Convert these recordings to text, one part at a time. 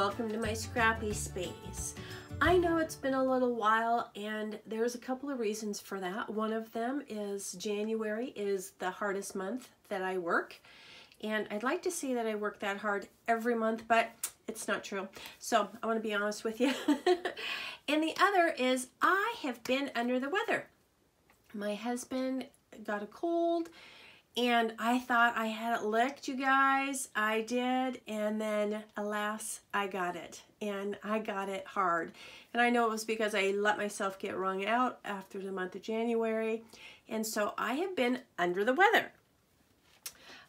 welcome to my scrappy space. I know it's been a little while and there's a couple of reasons for that. One of them is January is the hardest month that I work, and I'd like to say that I work that hard every month, but it's not true. So I want to be honest with you. And the other is I have been under the weather. My husband got a cold and I thought I had it licked, you guys. I did, and then alas, I got it, and I got it hard. And I know it was because I let myself get wrung out after the month of January, and so I have been under the weather.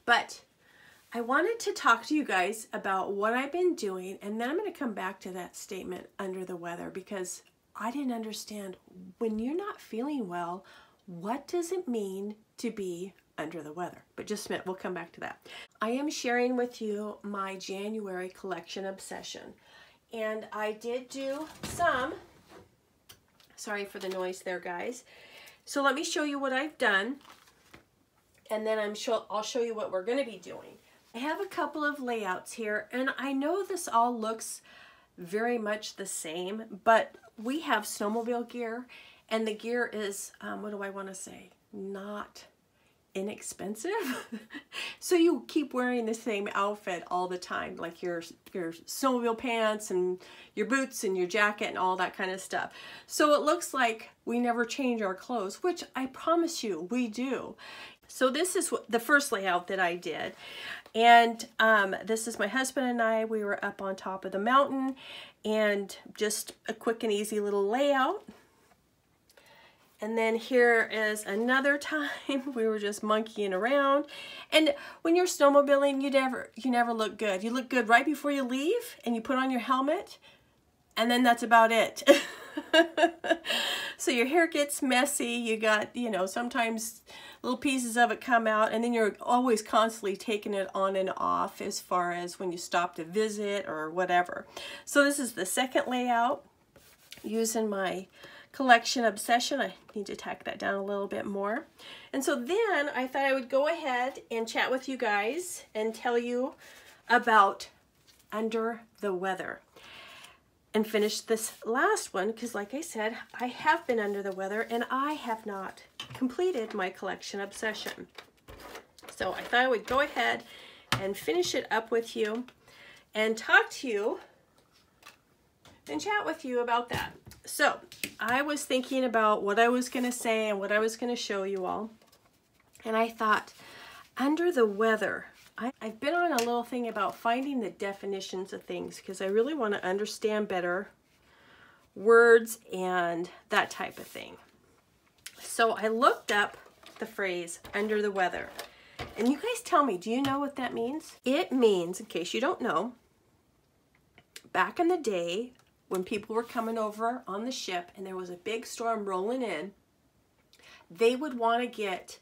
But I wanted to talk to you guys about what I've been doing, and then I'm going to come back to that statement, under the weather, because I didn't understand when you're not feeling well, what does it mean to be under the weather? But just a minute, we'll come back to that. I am sharing with you my January collection obsession, and I did do some, sorry for the noise there, guys. So let me show you what I've done, and then I'll show you what we're going to be doing. I have a couple of layouts here, and I know this all looks very much the same, but we have snowmobile gear, and the gear is, what do I want to say, not inexpensive. So you keep wearing the same outfit all the time, like your snowmobile pants and your boots and your jacket and all that kind of stuff. So it looks like we never change our clothes, which I promise you we do. So this is the first layout that I did, and this is my husband and I. We were up on top of the mountain, and just a quick and easy little layout. And then here is another time we were just monkeying around. And when you're snowmobiling, you never look good. You look good right before you leave and you put on your helmet, and then that's about it. So your hair gets messy. You got, sometimes little pieces of it come out, and then you're always constantly taking it on and off as far as when you stop to visit or whatever. So this is the second layout using my collection obsession. I need to tack that down a little bit more. And so then I thought I would go ahead and chat with you guys and tell you about under the weather and finish this last one, because like I said, I have been under the weather and I have not completed my collection obsession. So I thought I would go ahead and finish it up with you and talk to you and chat with you about that. So I was thinking about what I was going to say and what I was going to show you all. And I thought, under the weather, I've been on a little thing about finding the definitions of things, because I really want to understand better words and that type of thing. So I looked up the phrase under the weather. And you guys tell me, do you know what that means? It means, in case you don't know, back in the day, when people were coming over on the ship and there was a big storm rolling in, they would want to get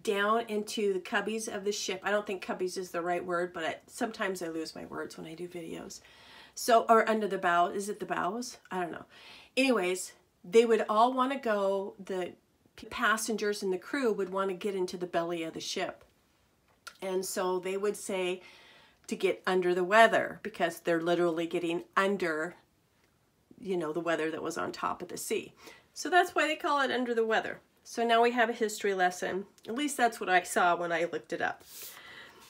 down into the cubbies of the ship. I don't think cubbies is the right word, but sometimes I lose my words when I do videos. So, or under the bow, is it the bows? I don't know. Anyways, they would all want to go, the passengers and the crew would want to get into the belly of the ship. And so they would say to get under the weather, because they're literally getting under the weather that was on top of the sea. So that's why they call it under the weather. So now we have a history lesson. At least that's what I saw when I looked it up.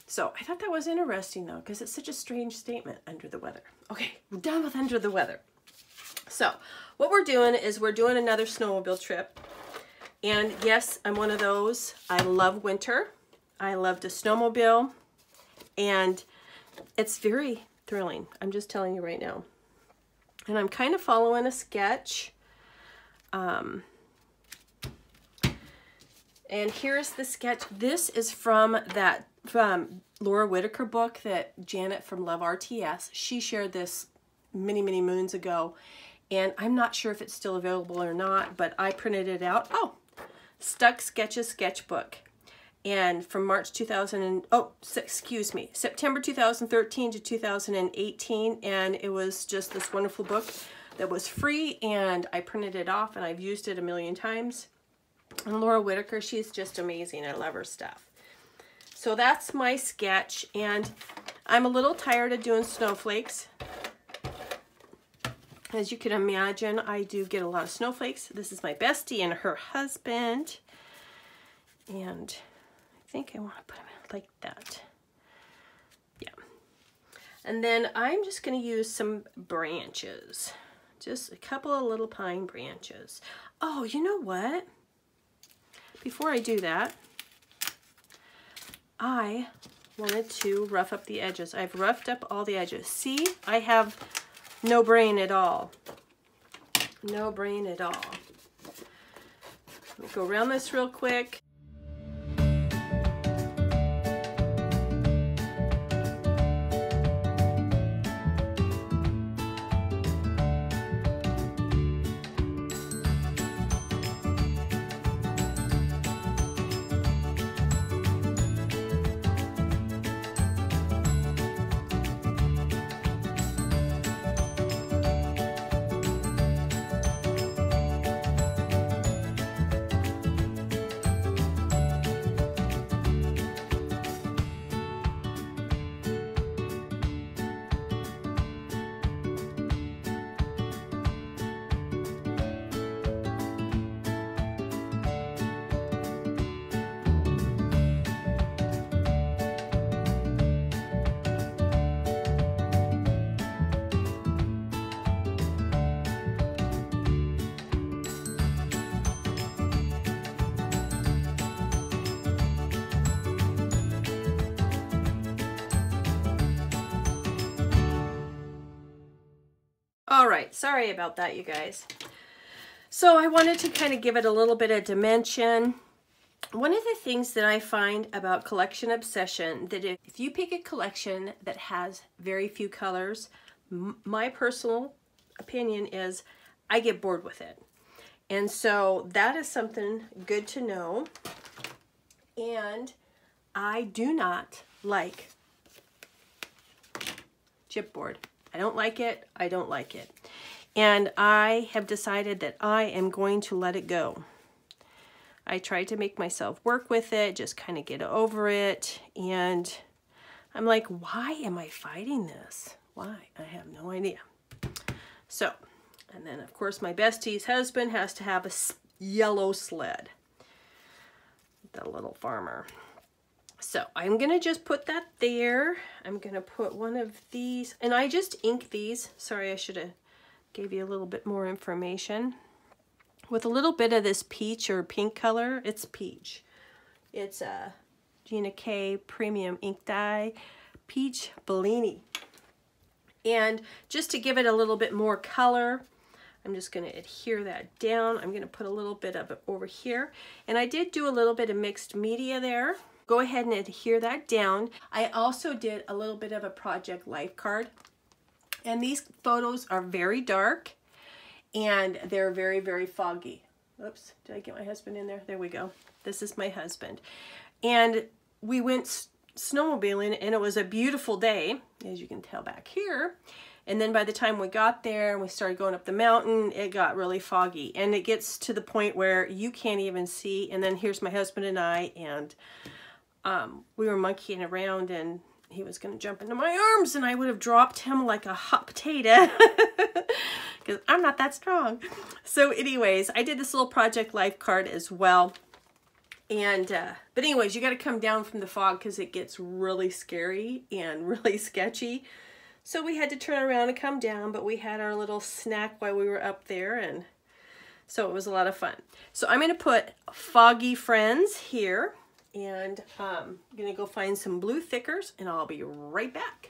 So I thought that was interesting though, because it's such a strange statement, under the weather. Okay, we're done with under the weather. So what we're doing is we're doing another snowmobile trip. And yes, I'm one of those. I love winter. I love to snowmobile. And it's very thrilling. I'm just telling you right now. And I'm kind of following a sketch. And here's the sketch. This is from Laura Whitaker book that Janet from Love RTS. She shared this many, many moons ago. And I'm not sure if it's still available or not, but I printed it out. Oh, Stuck Sketches Sketchbook. And from September 2013 to 2018, and it was just this wonderful book that was free, and I printed it off, and I've used it a million times. And Laura Whitaker, she's just amazing. I love her stuff. So that's my sketch, and I'm a little tired of doing snowflakes. As you can imagine, I do get a lot of snowflakes. This is my bestie and her husband. And I think I want to put them like that. Yeah. And then I'm just going to use some branches. Just a couple of little pine branches. Oh, you know what? Before I do that, I wanted to rough up the edges. I've roughed up all the edges. See, I have no brain at all. No brain at all. Let me go around this real quick. All right, sorry about that, you guys. So I wanted to kind of give it a little bit of dimension. One of the things that I find about collection obsession, that if you pick a collection that has very few colors, my personal opinion is I get bored with it. And so that is something good to know. And I do not like chipboard. I don't like it. I don't like it. And I have decided that I am going to let it go. I tried to make myself work with it, just kind of get over it. And I'm like, why am I fighting this? Why? I have no idea. So, and then of course my bestie's husband has to have a yellow sled. The little farmer. So I'm going to just put that there. I'm going to put one of these, and I just ink these. Sorry, I should have gave you a little bit more information. With a little bit of this peach or pink color, it's peach. It's a Gina K Premium Ink Dye Peach Bellini. And just to give it a little bit more color, I'm just going to adhere that down. I'm going to put a little bit of it over here. And I did do a little bit of mixed media there. Go ahead and adhere that down. I also did a little bit of a project life card. And these photos are very dark and they're very, very foggy. Oops, did I get my husband in there? There we go. This is my husband. And we went snowmobiling and it was a beautiful day, as you can tell back here. And then by the time we got there and we started going up the mountain, it got really foggy. And it gets to the point where you can't even see. And then here's my husband and I, and we were monkeying around and he was going to jump into my arms and I would have dropped him like a hot potato because I'm not that strong. So anyways, I did this little project life card as well. And, but anyways, you got to come down from the fog because it gets really scary and really sketchy. So we had to turn around and come down, but we had our little snack while we were up there. And so it was a lot of fun. So I'm going to put Foggy Friends here. And I'm going to go find some blue thickers and I'll be right back.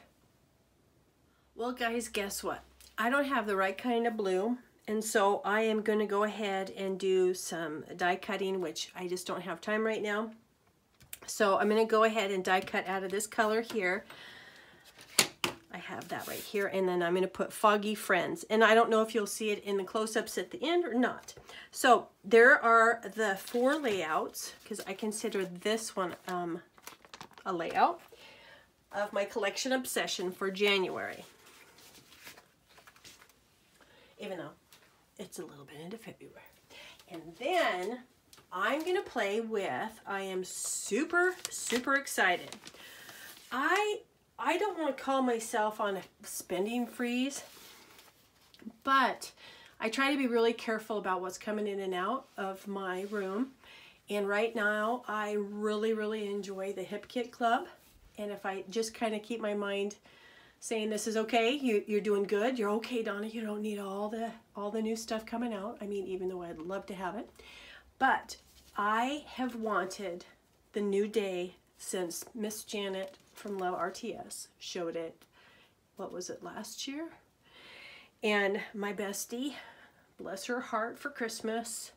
Well guys, guess what? I don't have the right kind of blue. And so I am going to go ahead and do some die cutting, which I just don't have time right now. So I'm going to go ahead and die cut out of this color here. I have that right here. And then I'm going to put Foggy Friends. And I don't know if you'll see it in the close-ups at the end or not. So there are the 4 layouts, because I consider this one a layout of my collection obsession for January. Even though it's a little bit into February. And then I'm going to play with, I am super, super excited. I don't want to call myself on a spending freeze, But I try to be really careful about what's coming in and out of my room. And right now, I really enjoy the Hip Kit Club. And if I just kind of keep my mind saying this is okay, you're doing good, you're okay, Donna, you don't need all the new stuff coming out. I mean, even though I'd love to have it. But I have wanted the new day since Miss Janet from Low RTS showed it, what was it, last year? And my bestie, bless her heart, for Christmas,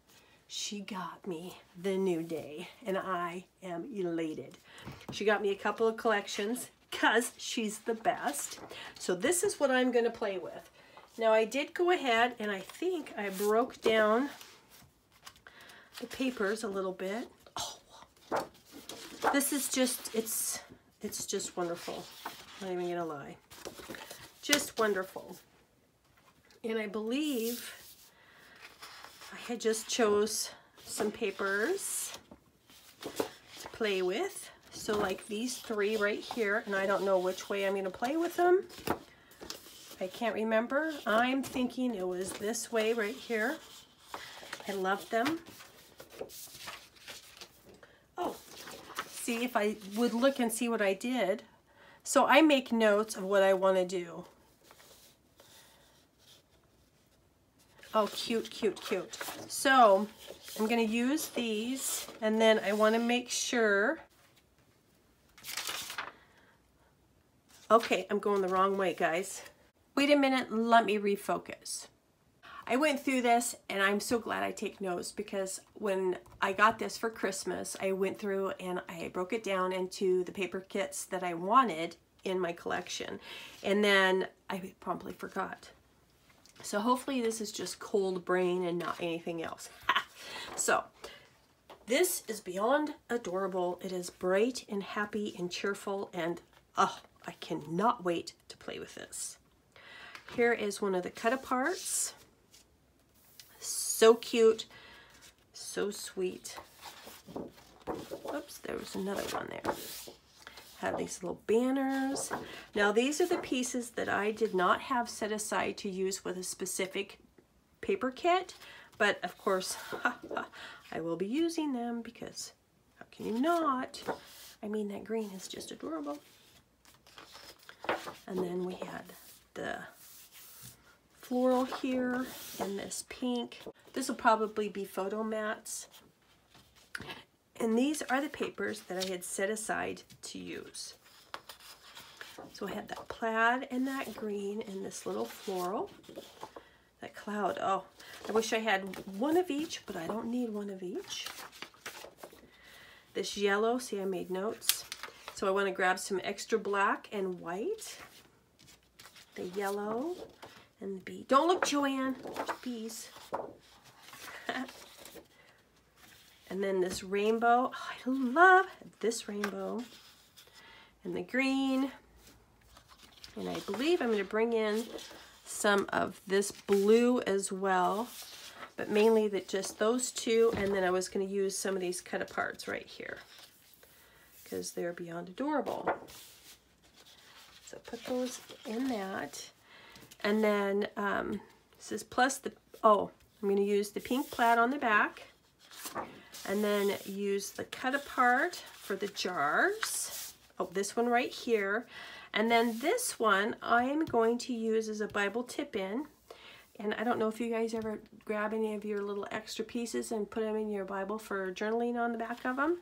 she got me the new day, and I am elated. She got me a couple of collections because she's the best. So this is what I'm going to play with. Now I did go ahead and I think I broke down the papers a little bit. Oh, this is just, it's just wonderful. I'm not even going to lie. Just wonderful. And I believe I had just chose some papers to play with. So like these three right here, and I don't know which way I'm going to play with them. I can't remember. I'm thinking it was this way right here. I love them. Oh, see, if I would look and see what I did. So I make notes of what I want to do. Oh, cute, cute, cute. So I'm going to use these, and then I want to make sure. Okay, I'm going the wrong way, guys. Wait a minute, let me refocus. I went through this, and I'm so glad I take notes, because when I got this for Christmas, I went through and I broke it down into the paper kits that I wanted in my collection, and then I promptly forgot. So hopefully this is just cold brain and not anything else. So this is beyond adorable. It is bright and happy and cheerful, and oh, I cannot wait to play with this. Here is one of the cut aparts. So cute, so sweet. Oops, there was another one there. Have these little banners. Now these are the pieces that I did not have set aside to use with a specific paper kit, but of course I will be using them, because how can you not? I mean, that green is just adorable. And then we had the floral here and this pink. This will probably be photo mats. And these are the papers that I had set aside to use. So I had that plaid and that green and this little floral. That cloud, oh, I wish I had one of each, but I don't need one of each. This yellow, see, I made notes. So I want to grab some extra black and white. The yellow and the bee. Don't look, Joanne, there's bees. And then this rainbow. Oh, I love this rainbow. And the green. And I believe I'm going to bring in some of this blue as well. But mainly just those two. And then I was going to use some of these cut aparts right here, because they're beyond adorable. So put those in that. And then this is plus the, oh, I'm going to use the pink plaid on the back. And then use the cut apart for the jars. Oh, this one right here. And then this one I'm going to use as a Bible tip-in. And I don't know if you guys ever grab any of your little extra pieces and put them in your Bible for journaling on the back of them.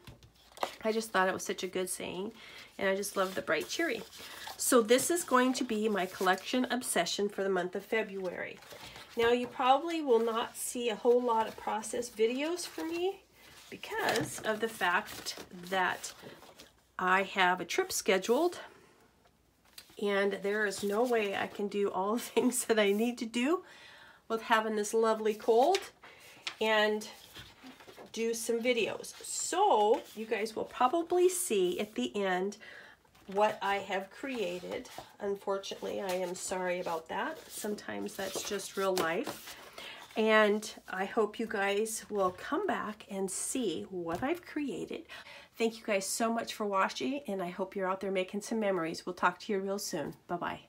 I just thought it was such a good saying. And I just love the bright cherry. So this is going to be my collection obsession for the month of February. Now you probably will not see a whole lot of process videos from me, because of the fact that I have a trip scheduled, and there is no way I can do all the things that I need to do with having this lovely cold and do some videos. So you guys will probably see at the end what I have created. Unfortunately, I am sorry about that. Sometimes that's just real life. And I hope you guys will come back and see what I've created. Thank you guys so much for watching, and I hope you're out there making some memories. We'll talk to you real soon. Bye-bye.